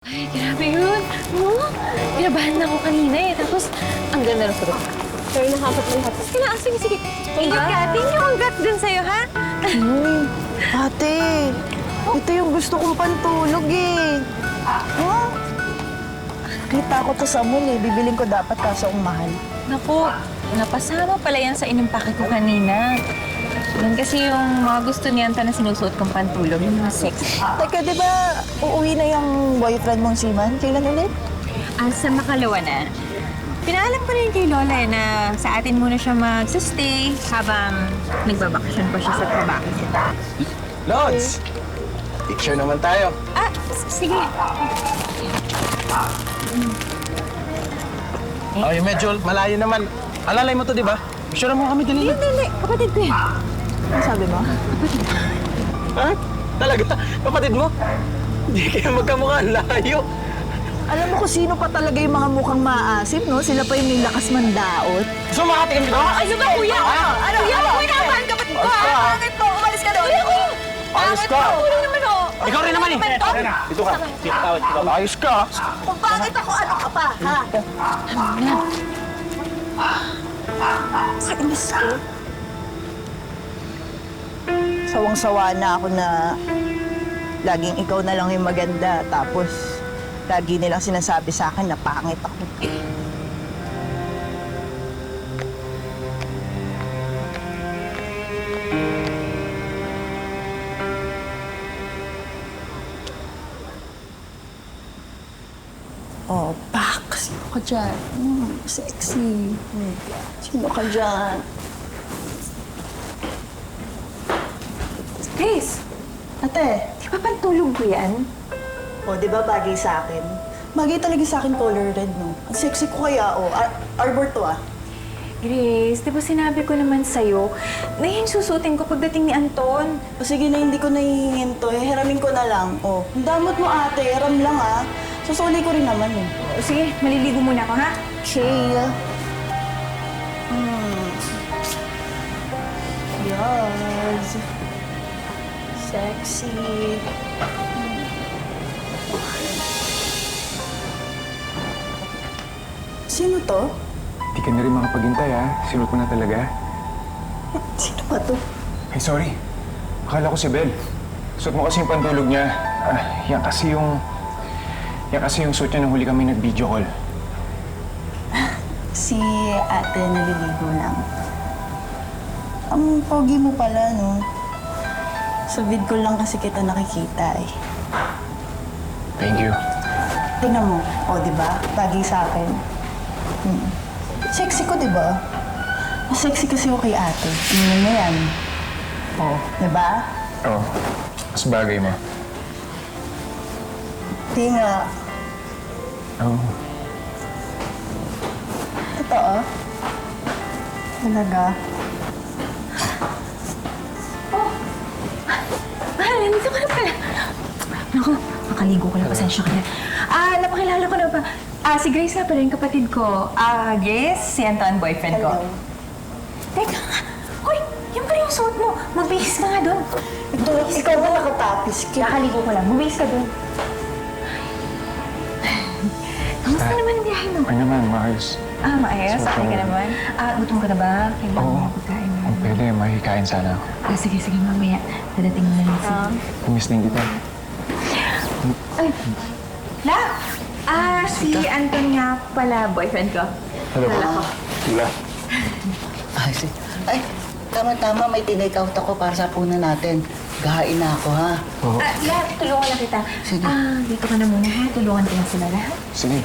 Ay, grabe yun. Oh, kinabahan na ako kanina eh. Tapos, ang ganda ng photo. Pero nakakapalihat. Sige. Ingat ka. Tingin yung congrats din sa'yo, ha? Ate, ito yung gusto kong pantulog eh. Huh? Kita ko to sa mall eh. Bibiling ko dapat kaso ang mahal. Naku, napasama pala yan sa inimpake ko kanina. Yan kasi yung mga gusto niyan na sinusuot kong pantulog, yung mga sexy. Teka, di ba uuwi na yung boyfriend mong si Man? Kailan ulit? Sa Makalawa na. Pinaalam ko rin kay Lola na sa atin muna siya mag-stay habang nagbabakasyon pa siya sa trabaho niya. Lods! Picture naman tayo. Sige. Ay, medyo malayo naman. Alalay mo to, di ba? Picture mo kami, dali. Hindi. Kapatid ko yan. Ano sabi mo? Ha? Talaga? Kapatid mo? Hindi kayo magkamukha. Layo. Alam mo kung sino pa talaga yung mga mukhang maasim, no? Sila pa yung may lakas mandaot. So, makatikim ka? Ano ba, kuya? Kuya, naman kapatid ko. Bakit po? Umalis ka doon. Kuya ko! Ayos ka! Ano naman, oh? Ikaw rin naman eh. Dito ka. Ayos ka. Kung bakit ako, ano ka pa, ha? Kainis ko. Sawang-sawa na ako na laging ikaw na lang yung maganda. Tapos, lagi nilang sinasabi sa akin na pangit ako. Oh, Pak! Sino ka dyan? Sexy. Sino ka dyan? Grace, Ate, di ba pantulog ko yan? oh, di ba bagay sa akin? Bagay talaga sa akin color red, no? Ang sexy ko kaya, oh. Arbor to, ah. Grace, di ba sinabi ko naman sa'yo na yung susutin ko pagdating ni Anton? O sige na, hindi ko nahihingin to. Eh, hiramin ko na lang. Oh, ang damot mo, ate. Hiram lang, ah. Susuli ko rin naman, eh. O sige, maliligo muna ako, ha? Okay. Yes. Sexy. Sino to? Di ka na rin makapaghintay, ha? Sinot mo na talaga. Sino ba to? Ay, sorry. Akala ko si Bel. Suot mo kasi yung pantulog niya. Yan kasi yung... Yan kasi yung suot niya nung huli kami nag-video call. Si ate naliligo lang. Ang pogi mo pala, no? Sa vid ko lang kasi kita nakikita, eh. Thank you. Tingnan mo. O, di ba? Bagay sa akin. Sexy ko, di ba? Mas sexy kasi ako kay ate. Tingnan mo yan. O, di ba? Oo. Mas bagay mo. Di nga. Oo. Totoo? Talaga? Nandito ka na pala. Naku, makaligo ko lang. Pasensya ka na. Napakilala ko na ba? Si Grace na pala yung kapatid ko. Grace, si Anton, boyfriend ko. Hello. Teka nga. Hoy, yan pala yung suot mo. Magbihis ka nga doon. Ito, ikaw ba nakatapis? Nakaligo ko lang. Magbihis ka doon. Kamusta naman ang biyahe mo? Ay naman, maayos. Maayos. Okay ka naman. Gutom ka na ba? Kailangan Oo. mo pagkain mo. Kung pwede, makikain sana ako. Sige, mamaya. Dadating mo na lang si... Kumis din kita. Ay! La! Si Anton nga pala, boyfriend ko. Hello po. Wala. Ay, tama-tama, may tinake out ako para sa punan natin. Gahain na ako, ha? Oo. La, tulungan na kita. Sige. Dito ka na muna, ha? Tulungan ko lang sila lahat. Sige.